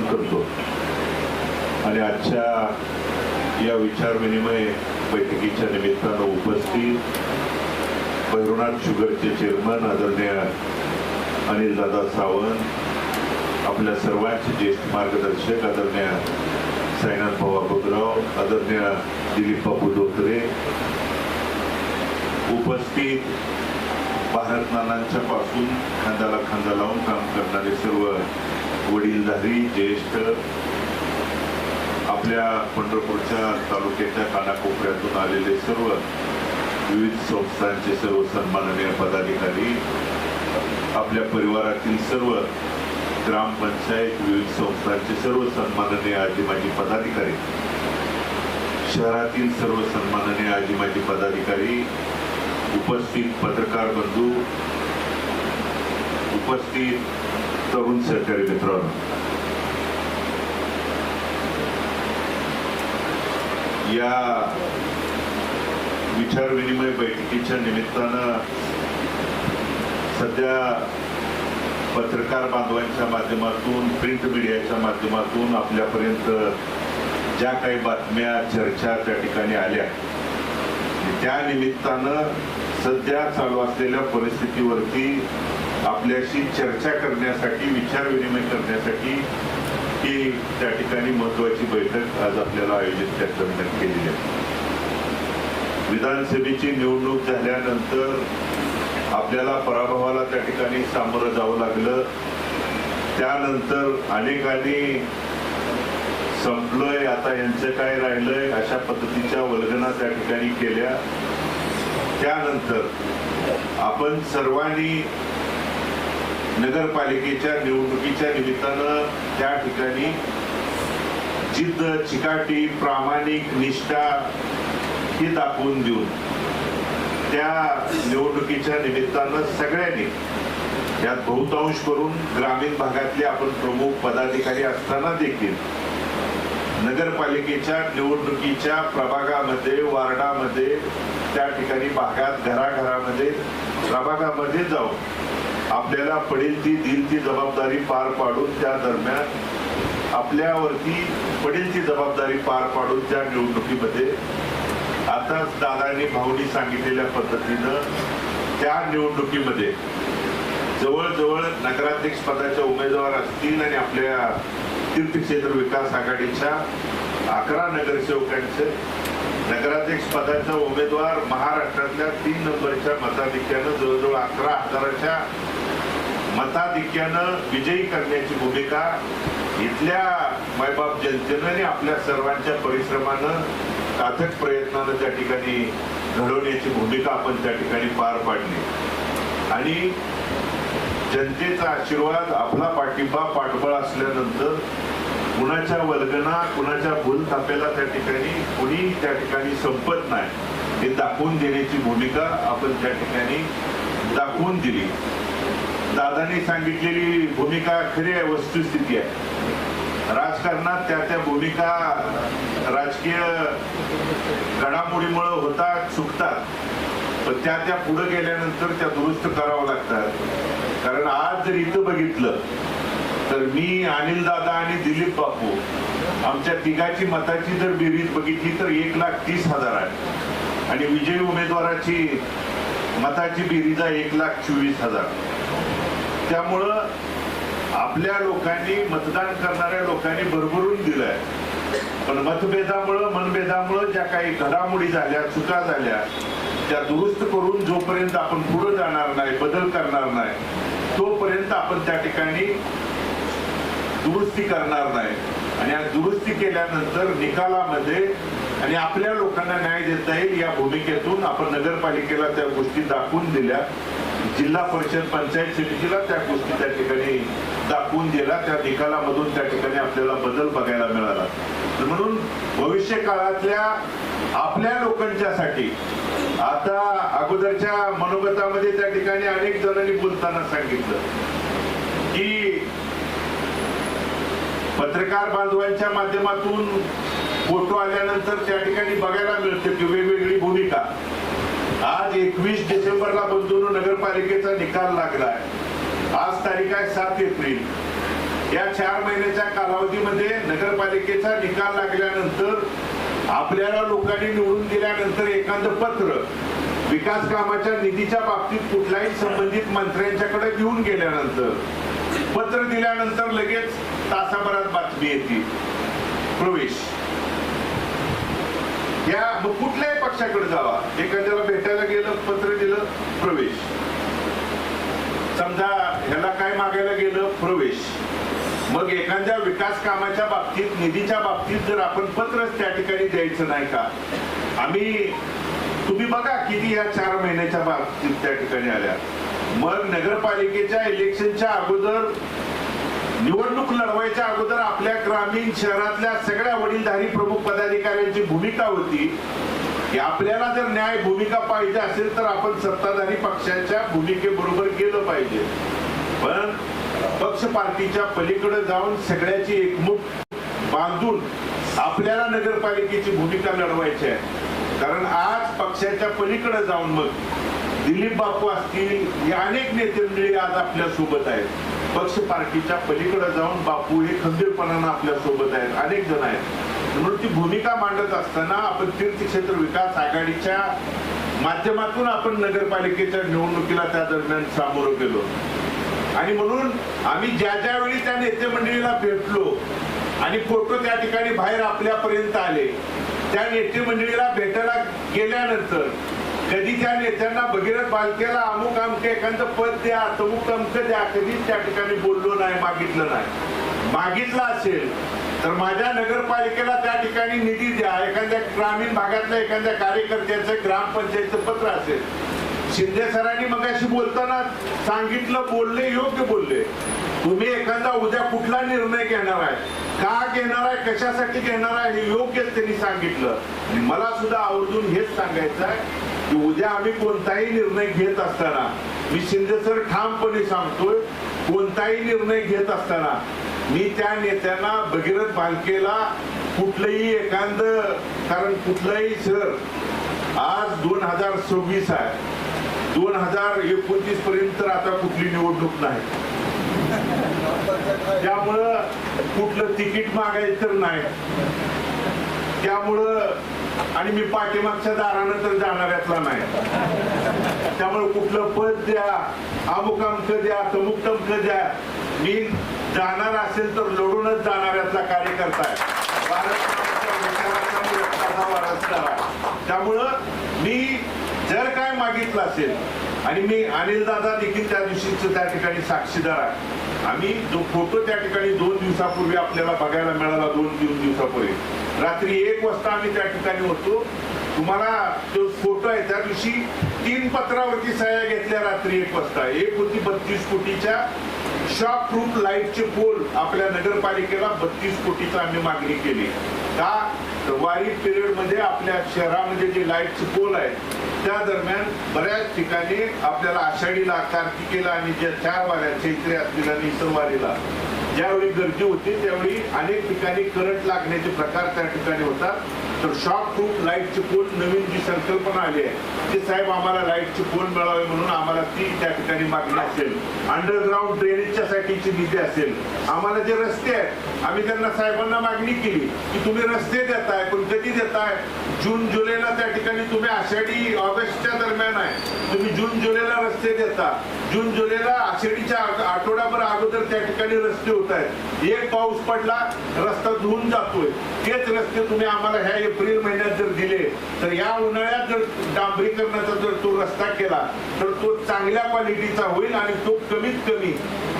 करतो आणि आजच्या या विचार विनिमय बैठकीच्या निमित्तानं उपस्थित भैरवनाथ शुगरचे चेअरमन आदरणीय अनिल दादा सावंत, आपल्या सर्वांचे ज्येष्ठ मार्गदर्शक आदरणीय साईनाथ भाऊ अबोधराव, आदरणीय दिलीप बापू धोत्रे, उपस्थित भारत नानांच्या पासून खांद्याला खांदा लावून काम करणारे सर्व वडीलधारी ज्येष्ठ, आपल्या पंढरपूरच्या तालुक्याच्या कानाकोपऱ्यातून आलेले सर्व विविध संस्थांचे सर्व सन्माननीय पदाधिकारी, आपल्या परिवारातील सर्व ग्रामपंचायत विविध संस्थांचे सर्व सन्माननीय आजी माजी पदाधिकारी, शहरातील सर्व सन्माननीय आजी माजी पदाधिकारी, उपस्थित पत्रकार बंधू, उपस्थित तरुण सहकारी मित्रांनो, या विचार विनिमय बैठकीच्या निमित्तानं सध्या पत्रकार बांधवांच्या माध्यमातून, प्रिंट मीडियाच्या माध्यमातून आपल्यापर्यंत ज्या काही बातम्या चर्चा त्या ठिकाणी आल्या, त्या निमित्तानं सध्या चालू असलेल्या परिस्थितीवरती आपल्याशी चर्चा करण्यासाठी, विचार विनिमय करण्यासाठी ही त्या ठिकाणी महत्वाची बैठक आज आपल्याला आयोजित त्या दरम्यान केलेली आहे. विधानसभेची निवडणूक झाल्यानंतर आपल्याला पराभवाला त्या ठिकाणी सामोरं जावं लागलं. त्यानंतर अनेकांनी संपलोय, आता यांचं काय राहिलंय अशा पद्धतीच्या वल्गना त्या ठिकाणी केल्या. त्यानंतर आपण सर्वांनी नगरपालिकेच्या निवडणुकीच्या निमित्तानं त्या ठिकाणी जिद्द, चिकाटी, प्रामाणिक निष्ठा ही दाखवून देऊन त्या निवडणुकीच्या निमित्तानं सगळ्यांनी, यात बहुतांश करून ग्रामीण भागातले आपण प्रमुख पदाधिकारी असताना देखील नगरपालिकेच्या निवडणुकीच्या प्रभागामध्ये, वार्डामध्ये, त्या ठिकाणी भागात, घराघरामध्ये, प्रभागामध्ये जाऊन आपल्याला पडेल ती दिल ती जबाबदारी पार पाडून त्या दरम्यान आपल्यावरती पडेल ती जबाबदारी पार पाडून त्या निवडणुकीमध्ये आताच दादांनी भाऊनी सांगितलेल्या पद्धतीनं त्या निवडणुकीमध्ये जवळजवळ नगराध्यक्ष पदाचे उमेदवार असतील आणि आपल्या तीर्थक्षेत्र विकास आघाडीच्या 11 नगरसेवकांचे नगराध्यक्ष पदाचा उमेदवार महाराष्ट्रातल्या 3 नंबरच्या मताधिक्यानं जवळजवळ 11,000च्या मताधिक्यानं विजयी करण्याची भूमिका इथल्या मायबाप जनतेने आपल्या सर्वांच्या परिश्रमानं, अथक प्रयत्नानं त्या ठिकाणी घडवण्याची भूमिका आपण त्या ठिकाणी पार पाडली. आणि जनतेचा आशीर्वाद, आपला पाठिंबा, पाठबळ असल्यानंतर कुणाच्या वल्गना, कुणाच्या भूलथापेला त्या ठिकाणी कोणी त्या ठिकाणी संपत नाही हे दाखवून देण्याची भूमिका आपण त्या ठिकाणी दाखवून दिली. दादांनी सांगितलेली भूमिका खरी आहे, वस्तुस्थिती आहे. राजकारणात त्या भूमिका राजकीय घडामोडीमुळे होतात, चुकतात, पण त्या पुढे गेल्यानंतर त्या दुरुस्त करावं लागतात. कारण आज जर इथं बघितलं तर मी, अनिल दादा आणि दिलीप बापू, आमच्या तिघाची मताची जर बेरीज बघितली तर 1,30,000 आहे आणि विजयी उमेदवाराची मताची बेरीज आहे 1,24,000. त्यामुळं आपल्या लोकांनी, मतदान करणाऱ्या लोकांनी भरभरून दिलंय. पण मतभेदामुळं, मनभेदामुळं ज्या काही घडामोडी झाल्या, चुका झाल्या, त्या दुरुस्त करून जोपर्यंत आपण पुढे जाणार नाही, बदल करणार नाही, तोपर्यंत आपण त्या ठिकाणी दुरुस्ती करणार नाही. आणि आज दुरुस्ती केल्यानंतर निकालामध्ये आणि आपल्या लोकांना न्याय देता येईल या भूमिकेतून आपण नगरपालिकेला त्या गोष्टी दाखवून दिल्या, जिल्हा परिषद, पंचायत समितीला त्या गोष्टी त्या ठिकाणी दाखवून दिल्या. त्या निकालामधून त्या ठिकाणी आपल्याला बदल बघायला मिळाला. म्हणून भविष्य काळातल्या आपल्या लोकांच्यासाठी आता अगोदरच्या मनोगतामध्ये त्या ठिकाणी अनेक जणांनी बोलताना सांगितलं की पत्रकार बांधवांच्या माध्यमातून फोटो आल्यानंतर त्या ठिकाणी बघायला मिळते की वेगवेगळी भूमिका. आज 21 डिसेंबरला बंधून नगरपालिकेचा निकाल लागलाय. आज तारीख आहे 7 एप्रिल. या 4 महिन्याच्या कालावधीमध्ये नगरपालिकेचा निकाल लागल्यानंतर आपल्याला लोकांनी निवडून दिल्यानंतर एखादं पत्र विकास कामाच्या निधीच्या बाबतीत कुठल्याही संबंधित मंत्र्यांच्याकडे घेऊन गेल्यानंतर पत्र दिल्यानंतर लगेच तासाभरात बातमी येते प्रवेश. या मग कुठल्याही पक्षाकडे जावा, एखाद्याला भेटायला गेलं पत्र दिलं प्रवेश, समजा ह्याला काय मागायला गेलं प्रवेश. मग एखाद्या विकास कामाच्या बाबतीत निधीच्या बाबतीत जर आपण पत्रच त्या ठिकाणी द्यायचं नाही का? तुम्ही बघा किती या 4 महिन्याच्या बाबतीत त्या ठिकाणी आल्या. मग नगरपालिकेच्या इलेक्शनच्या अगोदर, निवडणूक लढवायच्या अगोदर आपल्या ग्रामीण शहरातल्या सगळ्या वडीलधारी प्रमुख पदाधिकाऱ्यांची भूमिका होती की आपल्याला जर न्याय भूमिका पाहिजे असेल तर आपण सत्ताधारी पक्षाच्या भूमिकेबरोबर गेलं पाहिजे. पण पक्ष पार्टीच्या पलीकडे जाऊन सगळ्याची एकमूट बांधून आपल्याला नगरपालिकेची भूमिका लढवायची आहे. कारण आज पक्षाच्या पलीकडे जाऊन मग दिलीप बापू असतील, हे अनेक नेते मंडळी आज आपल्या सोबत आहेत. पक्ष पार्टीच्या पलीकडे जाऊन बापू हे खंबीरपणानं आपल्या सोबत आहेत, अनेक जण आहेत. म्हणून ती भूमिका मांडत असताना आपण तीर्थक्षेत्र विकास आघाडीच्या माध्यमातून आपण नगरपालिकेच्या निवडणुकीला त्या दरम्यान सामोरं गेलो. आणि म्हणून आम्ही ज्या वेळी त्या नेते मंडळीला भेटलो आणि फोटो त्या ठिकाणी बाहेर आपल्यापर्यंत आले, त्या नेते मंडळीला भेटायला गेल्यानंतर कधी त्या नेत्यांना भगीरथ बालकेला अमुक अमक एखादं पद द्या, तमुक अमक द्या, कधीच त्या ठिकाणी बोललो नाही, मागितलं नाही. मागितलं असेल तर माझ्या नगरपालिकेला त्या ठिकाणी निधी द्या, एखाद्या ग्रामीण भागातल्या एखाद्या कार्यकर्त्याचं ग्रामपंचायतचं पत्र असेल. शिंदे सरांनी मगाशी बोलताना सांगितलं, बोलले, योग्य बोलले. तुम्ही एखादा उद्या कुठला निर्णय घेणार आहे, का घेणार आहे, कशासाठी घेणार आहे, हे योग्यच त्यांनी सांगितलं. आणि मला सुद्धा आवर्जून हेच सांगायचं आहे की उद्या आम्ही कोणताही निर्णय घेत असताना, मी शिंदे सर ठामपणे सांगतोय, कोणताही निर्णय घेत असताना मी त्या नेत्यांना भगीरथ बालकेला कुठलंही एखादं, कारण कुठलंही सर आज 2026 आहे, 2029 पर्यंत आता कुठली निवडणूक नाही, त्यामुळं कुठलं तिकीट मागायचं तर नाही, त्यामुळं आणि मी पाठीमागच्या दारानं तर जाणाऱ्यातला नाही, त्यामुळे कुठलं पद द्या, अमुक अमक द्या, तमुक तमक द्या, मी जाणार असेल तर लढूनच जाणाऱ्यातला कार्यकर्ता आहे. त्यामुळं मी जर काय मागितलं असेल, आणि मी अनिल दादा देखील त्या दिवशीच त्या ठिकाणी साक्षीदार आहे. आम्ही जो फोटो त्या ठिकाणी 2 दिवसापूर्वी आपल्याला बघायला मिळाला, 2 दिवसापूर्वी रात्री 1 वाजता आम्ही त्या ठिकाणी होतो. तुम्हाला जो फोटो आहे त्या दिवशी 3 पत्रावरती सह्या घेतल्या रात्री 1 वाजता. एक होती 32 कोटीच्या शॉक प्रूफ लाईटचे पोल, आपल्या नगरपालिकेला 32 कोटीचा आम्ही मागणी केली. का तर वारी पिरियड मध्ये आपल्या शहरामध्ये जे लाईटचे पोल आहे त्या दरम्यान बऱ्याच ठिकाणी आपल्याला आषाढीला, कार्तिकेला आणि ज्या 4 वाऱ्या चैत्री असलेल्या आणि इतर वारीला ज्यावेळी गर्दी होती त्यावेळी अनेक ठिकाणी करंट लागण्याचे प्रकार त्या ठिकाणी होतात. तर शॉक प्रूफ लाईटचे पोल नवीन जी संकल्पना आली आहे ते साहेब आम्हाला लाईटचे पोल मिळावे म्हणून आम्हाला ती त्या ठिकाणी मागणी असेल. अंडरग्राउंड ड्रेनेजच्या साठीची निधी असेल. आम्हाला जे रस्ते आहेत आम्ही त्यांना साहेबांना मागणी केली की तुम्ही रस्ते देताय, पण कधी देताय? जून जुलैला त्या ठिकाणी तुम्ही आषाढी ऑगस्टच्या दरम्यान आहे, तुम्ही जून जुलैला रस्ते देता. जून जुलैला आषाढीच्या आठवड्याभर अगोदर त्या ठिकाणी रस्ते होत आहेत. एक पाऊस पडला रस्ता धुवून जातोय, तेच रस्ते तुम्ही आम्हाला ह्या एप्रिल महिन्यात जर दिले तर या उन्हाळ्यात जर डांबरीकरणाचा जर तो रस्ता केला तर तो चांगल्या क्वालिटीचा होईल आणि तो कमीत कमी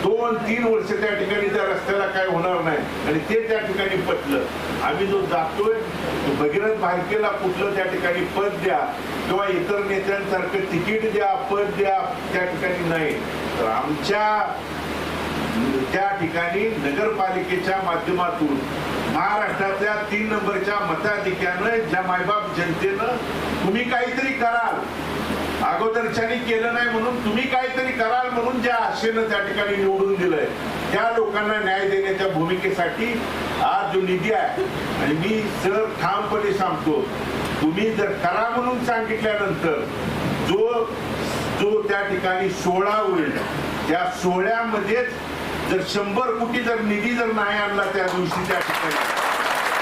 2-3 वर्ष त्या ठिकाणी त्या रस्त्याला काय होणार नाही. आणि ते त्या ठिकाणी पटलं. आम्ही जो जातोय भगीरथ बालकेला कुठलं त्या ठिकाणी पद द्या किंवा इतर नेत्यांसारखं तिकीट द्या, पद द्या त्या ठिकाणी नाही. तर आमच्या त्या ठिकाणी नगरपालिकेच्या माध्यमातून महाराष्ट्रातल्या 3 नंबरच्या मताधिक्यानं ज्या मायबाप जनतेनं तुम्ही काहीतरी कराल, अगोदरच्यानी केलं नाही म्हणून तुम्ही काहीतरी कराल म्हणून ज्या आशेनं त्या ठिकाणी निवडून दिलंय त्या लोकांना न्याय देण्याच्या भूमिकेसाठी आज जो निधी आहे. आणि मी सर ठामपणे सांगतो, तुम्ही जर करा म्हणून सांगितल्यानंतर जो त्या ठिकाणी सोहळा होईल त्या सोहळ्यामध्येच जर 100 कोटी जर निधी जर नाही आणला त्या दिवशी त्या ठिकाणी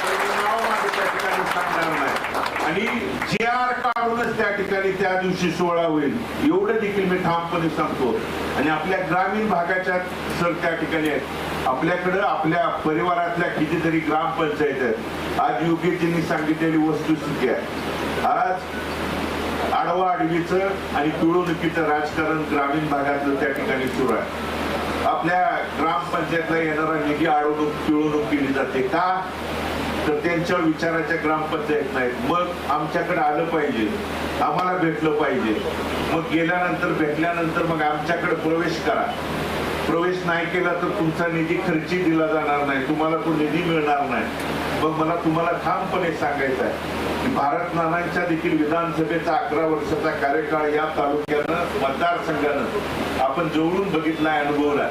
तर मी नाव माझं त्या ठिकाणी सांगणार नाही आणि GR काढूनच त्या ठिकाणी त्या दिवशी सोहळा होईल एवढं देखील मी ठामपणे सांगतो. आणि आपल्या ग्रामीण भागाच्या सर त्या ठिकाणी आहेत आपल्याकडं आपल्या परिवारातल्या कितीतरी ग्रामपंचायत आहेत. आज योगेशजींनी सांगितलेली वस्तुस्थिती आहे. आज आडवा आडवीचं आणि पिळवणुकीचं राजकारण ग्रामीण भागातलं त्या ठिकाणी सुरू आहे. आपल्या ग्रामपंचायतला येणारा निधी अडवणूक पिळवणूक केली जाते का तर त्यांच्या विचाराच्या ग्रामपंचायत नाहीत. मग आमच्याकडे आलं पाहिजे आम्हाला भेटलं पाहिजे मग गेल्यानंतर भेटल्यानंतर मग आमच्याकडे प्रवेश करा. प्रवेश नाही केला तर तुमचा निधी खर्ची दिला जाणार नाही तुम्हाला तो निधी मिळणार नाही. मग मला तुम्हाला ठामपणे सांगायचं आहे की भारत नानांच्या देखील विधानसभेचा 11 वर्षाचा कार्यकाळ या तालुक्यानं मतदारसंघानं आपण जवळून बघितलाय अनुभवला.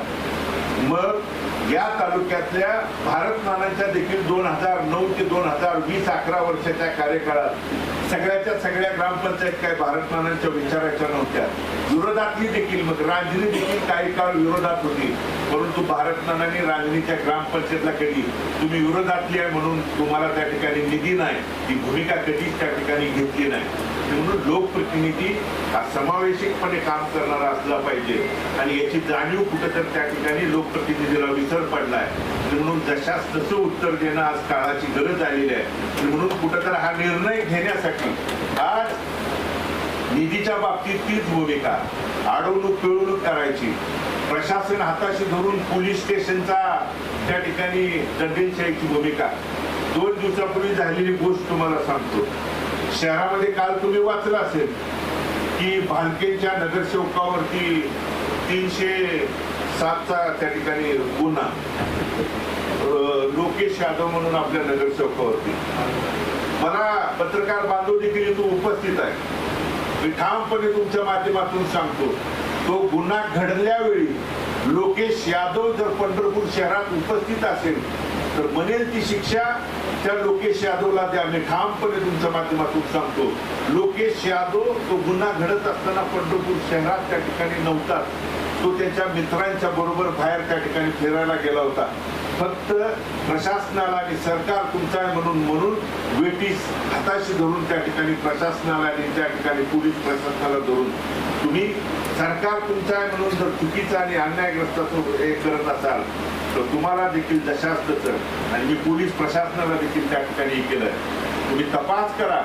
मग या तालुक्यातल्या भारत नानांच्या देखील 2009 ते 2020 11 वर्षाच्या कार्यकाळात सगळ्याच्या सगळ्या ग्रामपंचायत काय भारत नानांच्या विचाराच्या नव्हत्या. विरोधातली देखील मग रांजणी देखील काही काळ विरोधात होती परंतु भारत नानांनी रांजणीच्या ग्रामपंचायतला कधी तुम्ही विरोधातली आहे म्हणून तुम्हाला त्या ठिकाणी निधी नाही ही भूमिका कधीच त्या ठिकाणी घेतली नाही. म्हणून लोकप्रतिनिधी हा समावेशकपणे काम करणारा असला पाहिजे आणि याची जाणीव कुठेतरी त्या ठिकाणी लोकप्रतिनिधीला विसर पडलाय. म्हणून जशास तसं उत्तर देणं आज काळाची गरज आलेली आहे. म्हणून कुठेतरी हा निर्णय घेण्यासाठी आज निधीच्या बाबतीत तीच भूमिका अडवणूक पिळवणूक करायची प्रशासन हाताशी धरून पोलीस स्टेशनचा त्या ठिकाणी दंडेलशाहीची भूमिका. 2 दिवसापूर्वी झालेली गोष्ट तुम्हाला सांगतो. शहरामध्ये काल तुम्ही वाचलं असेल की भालकेच्या नगरसेवकावरती 307चा त्या ठिकाणी गुन्हा लोकेश यादव म्हणून आपल्या नगरसेवकावरती. मला पत्रकार बांधव देखील इथं उपस्थित आहे. मी ठामपणे तुमच्या माध्यमातून सांगतो तो गुन्हा घडल्या वेळी लोकेश यादव जर पंढरपूर शहरात उपस्थित असेल तर म्हणेल ती शिक्षा त्या लोकेश यादवला द्या. मी ठामपणे तुमच्या माध्यमातून सांगतो लोकेश यादव तो गुन्हा घडत असताना पंढरपूर शहरात त्या ठिकाणी नव्हता. तो त्याच्या मित्रांच्या बरोबर बाहेर त्या ठिकाणी फिरायला गेला होता. फक्त प्रशासनाला आणि सरकार तुमचं आहे म्हणून वेटीस हाताशी धरून त्या ठिकाणी प्रशासनाला आणि त्या ठिकाणी पोलीस प्रशासनाला धरून तुम्ही सरकार तुमचं आहे म्हणून जर चुकीचा आणि अन्यायग्रस्त हे करत असाल तर तुम्हाला देखील जशास तसं आणि मी पोलीस प्रशासनाला देखील त्या ठिकाणी केलंय. तुम्ही तपास करा.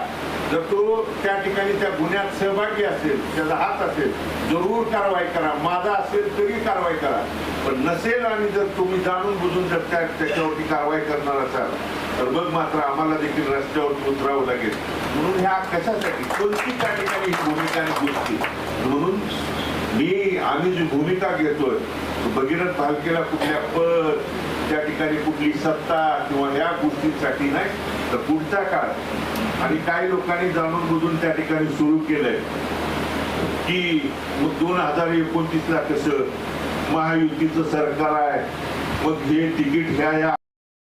जर तो त्या ठिकाणी त्या गुन्ह्यात सहभागी असेल त्याचा हात असेल जरूर कारवाई करा. माझा असेल तरी कारवाई करा. पण नसेल आणि जर तुम्ही जाणून बुजून जर त्याच्यावरती कारवाई करणार असाल तर मग मात्र आम्हाला देखील रस्त्यावर उतरावं लागेल. म्हणून ह्या कशासाठी कोणती त्या ठिकाणी भूमिका आणि गोष्टी म्हणून आम्ही जी भूमिका घेतोय भगीरथ भालकेला कुठल्या पद त्या ठिकाणी कुठली सत्ता किंवा ह्या गोष्टींसाठी नाही तर पुढचा काळ. आणि काही लोकांनी जाणून बुजून त्या ठिकाणी सुरू केलंय की मग 2029ला कसं महायुतीचं सरकार आहे मग हे तिकीट ह्या